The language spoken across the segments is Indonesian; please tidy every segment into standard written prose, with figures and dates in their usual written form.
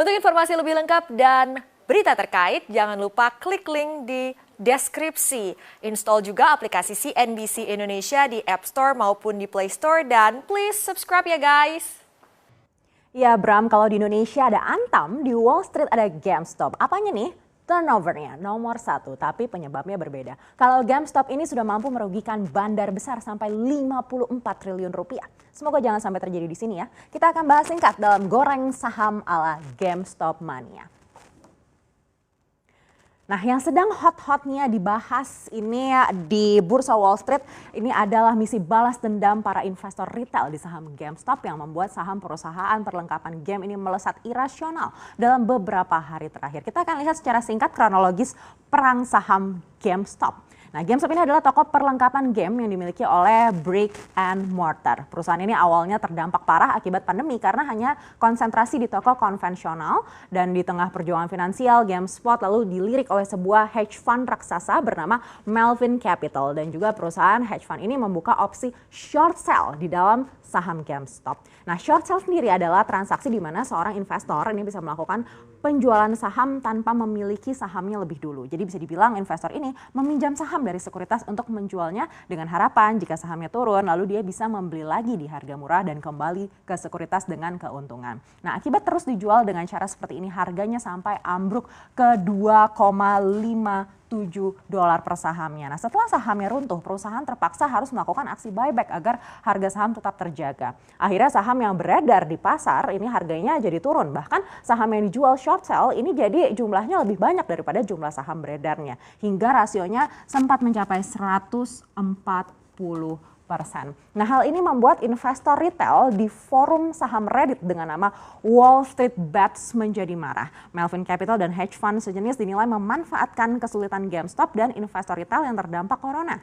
Untuk informasi lebih lengkap dan berita terkait, jangan lupa klik link di deskripsi. Install juga aplikasi CNBC Indonesia di App Store maupun di Play Store dan please subscribe ya guys. Ya Bram, kalau di Indonesia ada Antam, di Wall Street ada GameStop. Apanya nih? Turnovernya nomor 1, tapi penyebabnya berbeda. Kalau GameStop ini sudah mampu merugikan bandar besar sampai 54 triliun rupiah. Semoga jangan sampai terjadi di sini ya. Kita akan bahas singkat dalam goreng saham ala GameStop Mania. Nah, yang sedang hot-hotnya dibahas ini di Bursa Wall Street, ini adalah misi balas dendam para investor retail di saham GameStop yang membuat saham perusahaan perlengkapan game ini melesat irasional dalam beberapa hari terakhir. Kita akan lihat secara singkat kronologis perang saham GameStop. Nah, GameStop ini adalah toko perlengkapan game yang dimiliki oleh Brick and Mortar. Perusahaan ini awalnya terdampak parah akibat pandemi karena hanya konsentrasi di toko konvensional dan di tengah perjuangan finansial, GameSpot lalu dilirik oleh sebuah hedge fund raksasa bernama Melvin Capital dan juga perusahaan hedge fund ini membuka opsi short sell di dalam saham GameStop. Nah, short sell sendiri adalah transaksi di mana seorang investor ini bisa melakukan penjualan saham tanpa memiliki sahamnya lebih dulu. Jadi bisa dibilang investor ini meminjam saham dari sekuritas untuk menjualnya dengan harapan jika sahamnya turun lalu dia bisa membeli lagi di harga murah dan kembali ke sekuritas dengan keuntungan. Nah, akibat terus dijual dengan cara seperti ini harganya sampai ambruk ke 2,57 dolar per sahamnya. Nah, setelah sahamnya runtuh, perusahaan terpaksa harus melakukan aksi buyback agar harga saham tetap terjaga. Akhirnya saham yang beredar di pasar ini harganya jadi turun. Bahkan saham yang dijual short sell ini jadi jumlahnya lebih banyak daripada jumlah saham beredarnya. Hingga rasionya sempat mencapai 140%. Nah, hal ini membuat investor retail di forum saham Reddit dengan nama Wall Street Bets menjadi marah. Melvin Capital dan hedge fund sejenis dinilai memanfaatkan kesulitan GameStop dan investor retail yang terdampak corona.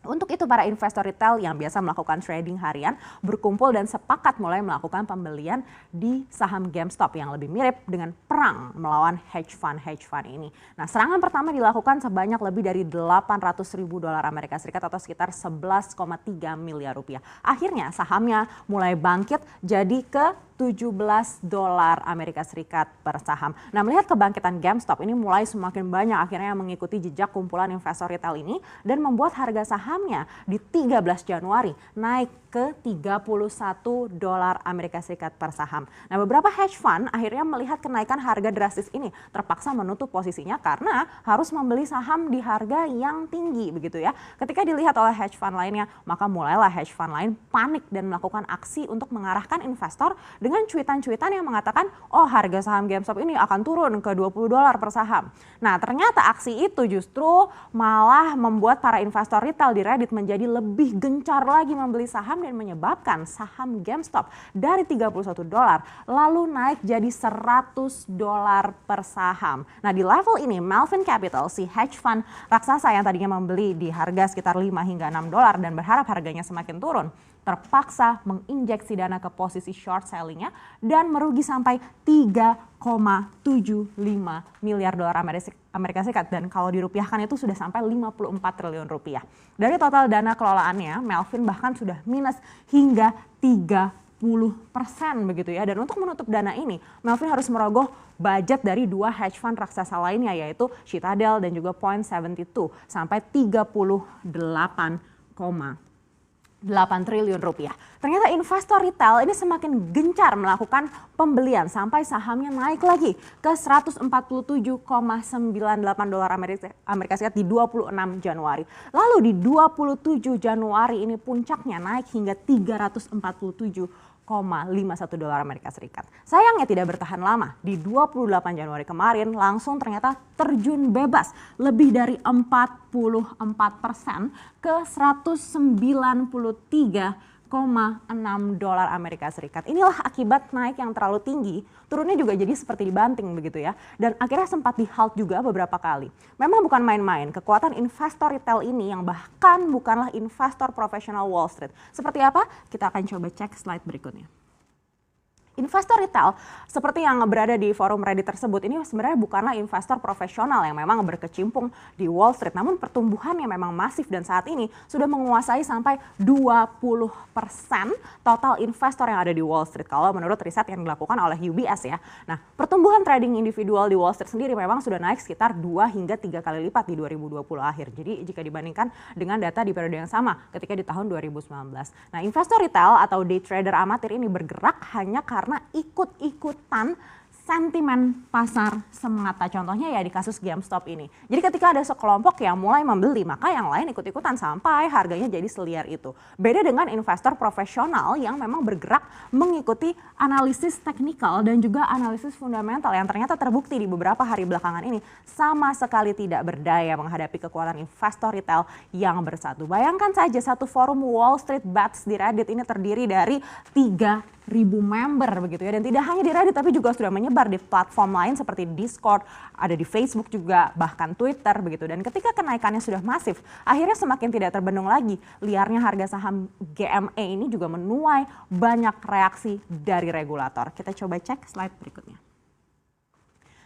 Untuk itu para investor retail yang biasa melakukan trading harian berkumpul dan sepakat mulai melakukan pembelian di saham GameStop yang lebih mirip dengan perang melawan hedge fund ini. Nah, serangan pertama dilakukan sebanyak lebih dari 800 ribu dolar Amerika Serikat atau sekitar 11,3 miliar rupiah. Akhirnya sahamnya mulai bangkit jadi ke 17 dolar Amerika Serikat per saham. Nah, melihat kebangkitan GameStop ini mulai semakin banyak akhirnya mengikuti jejak kumpulan investor retail ini dan membuat harga sahamnya di 13 Januari naik ke 31 dolar Amerika Serikat per saham. Nah, beberapa hedge fund akhirnya melihat kenaikan harga drastis ini terpaksa menutup posisinya karena harus membeli saham di harga yang tinggi begitu ya. Ketika dilihat oleh hedge fund lainnya, maka mulailah hedge fund lain panik dan melakukan aksi untuk mengarahkan investor dengan cuitan-cuitan yang mengatakan, oh harga saham GameStop ini akan turun ke 20 dolar per saham. Nah, ternyata aksi itu justru malah membuat para investor retail di Reddit menjadi lebih gencar lagi membeli saham dan menyebabkan saham GameStop dari 31 dolar lalu naik jadi 100 dolar per saham. Nah, di level ini Melvin Capital, si hedge fund raksasa yang tadinya membeli di harga sekitar 5 hingga 6 dolar dan berharap harganya semakin turun, terpaksa menginjeksi dana ke posisi short sellingnya dan merugi sampai 3,75 miliar dolar Amerika Serikat dan kalau dirupiahkan itu sudah sampai 54 triliun rupiah. Dari total dana kelolaannya, Melvin bahkan sudah minus hingga 30% begitu ya. Dan untuk menutup dana ini, Melvin harus merogoh budget dari dua hedge fund raksasa lainnya yaitu Citadel dan juga Point72 sampai 38,8 triliun rupiah. Ternyata investor retail ini semakin gencar melakukan pembelian sampai sahamnya naik lagi ke 147,98 dolar Amerika Serikat di 26 Januari. Lalu di 27 Januari ini puncaknya naik hingga 347,51 dolar Amerika Serikat. Sayangnya tidak bertahan lama. Di 28 Januari kemarin langsung ternyata terjun bebas lebih dari 44% ke 193,6 dolar Amerika Serikat. Inilah akibat naik yang terlalu tinggi, turunnya juga jadi seperti dibanting begitu ya. Dan akhirnya sempat di-halt juga beberapa kali. Memang bukan main-main, kekuatan investor retail ini yang bahkan bukanlah investor profesional Wall Street. Seperti apa? Kita akan coba cek slide berikutnya. Investor retail seperti yang berada di forum Reddit tersebut ini sebenarnya bukanlah investor profesional yang memang berkecimpung di Wall Street. Namun pertumbuhannya memang masif dan saat ini sudah menguasai sampai 20% total investor yang ada di Wall Street. Kalau menurut riset yang dilakukan oleh UBS ya. Nah, pertumbuhan trading individual di Wall Street sendiri memang sudah naik sekitar 2 hingga 3 kali lipat di 2020 akhir. Jadi jika dibandingkan dengan data di periode yang sama ketika di tahun 2019. Nah, investor retail atau day trader amatir ini bergerak hanya karena ikut-ikutan sentimen pasar semata. Contohnya ya di kasus GameStop ini. Jadi ketika ada sekelompok yang mulai membeli, maka yang lain ikut-ikutan sampai harganya jadi seliar itu. Beda dengan investor profesional yang memang bergerak mengikuti analisis teknikal dan juga analisis fundamental yang ternyata terbukti di beberapa hari belakangan ini sama sekali tidak berdaya menghadapi kekuatan investor retail yang bersatu. Bayangkan saja satu forum Wall Street Bets di Reddit ini terdiri dari 3.000 member begitu ya, dan tidak hanya di Reddit tapi juga sudah menyebar di platform lain seperti Discord, ada di Facebook juga, bahkan Twitter begitu. Dan ketika kenaikannya sudah masif, akhirnya semakin tidak terbendung lagi. Liarnya harga saham GME ini juga menuai banyak reaksi dari regulator. Kita coba cek slide berikutnya.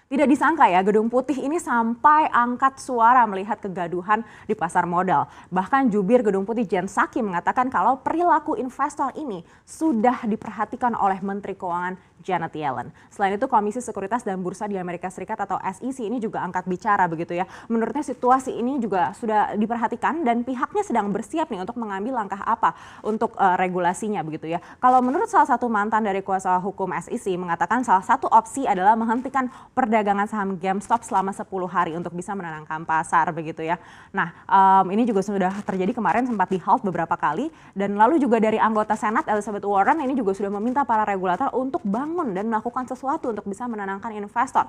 Tidak disangka ya, Gedung Putih ini sampai angkat suara melihat kegaduhan di pasar modal. Bahkan jubir Gedung Putih Jen Psaki mengatakan kalau perilaku investor ini sudah diperhatikan oleh Menteri Keuangan Janet Yellen. Selain itu Komisi Sekuritas dan Bursa di Amerika Serikat atau SEC ini juga angkat bicara begitu ya. Menurutnya situasi ini juga sudah diperhatikan dan pihaknya sedang bersiap nih untuk mengambil langkah apa untuk regulasinya begitu ya. Kalau menurut salah satu mantan dari kuasa hukum SEC mengatakan salah satu opsi adalah menghentikan perdagangan saham GameStop selama 10 hari untuk bisa menenangkan pasar begitu ya. Nah, ini juga sudah terjadi kemarin, sempat di halt beberapa kali, dan lalu juga dari anggota Senat Elizabeth Warren ini juga sudah meminta para regulator untuk bangun dan melakukan sesuatu untuk bisa menenangkan investor.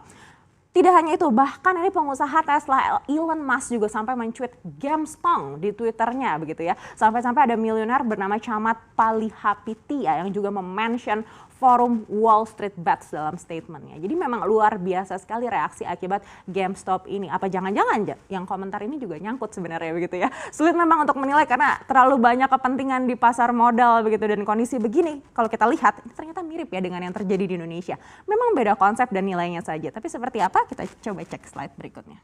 Tidak hanya itu, bahkan ini pengusaha Tesla Elon Musk juga sampai mencuit GameStop di Twitternya begitu ya. Sampai-sampai ada miliuner bernama Camat Palihapitia yang juga memention forum Wall Street Bets dalam statementnya. Jadi memang luar biasa sekali reaksi akibat GameStop ini. Apa jangan-jangan yang komentar ini juga nyangkut sebenarnya begitu ya. Sulit memang untuk menilai karena terlalu banyak kepentingan di pasar modal begitu, dan kondisi begini kalau kita lihat ternyata mirip ya dengan yang terjadi di Indonesia. Memang beda konsep dan nilainya saja. Tapi seperti apa? Kita coba cek slide berikutnya.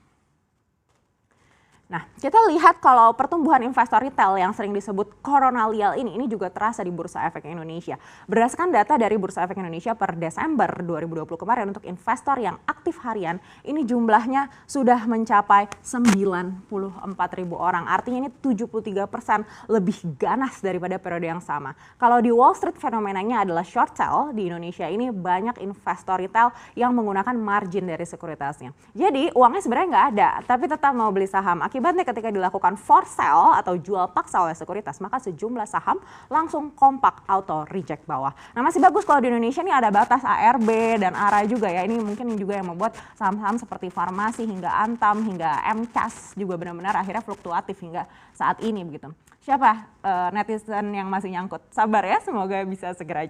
Nah, kita lihat kalau pertumbuhan investor retail yang sering disebut koronalial ini juga terasa di Bursa Efek Indonesia. Berdasarkan data dari Bursa Efek Indonesia per Desember 2020 kemarin untuk investor yang aktif harian, ini jumlahnya sudah mencapai 94.000 orang. Artinya ini 73% lebih ganas daripada periode yang sama. Kalau di Wall Street fenomenanya adalah short sell, di Indonesia ini banyak investor retail yang menggunakan margin dari sekuritasnya. Jadi uangnya sebenarnya nggak ada, tapi tetap mau beli saham. Akibatnya ketika dilakukan for sale atau jual paksa oleh sekuritas, maka sejumlah saham langsung kompak auto reject bawah. Nah, masih bagus kalau di Indonesia ini ada batas ARB dan ARA juga ya. Ini mungkin juga yang membuat saham-saham seperti Farmasi hingga Antam hingga MCAS juga benar-benar akhirnya fluktuatif hingga saat ini begitu. Siapa netizen yang masih nyangkut? Sabar ya, semoga bisa segera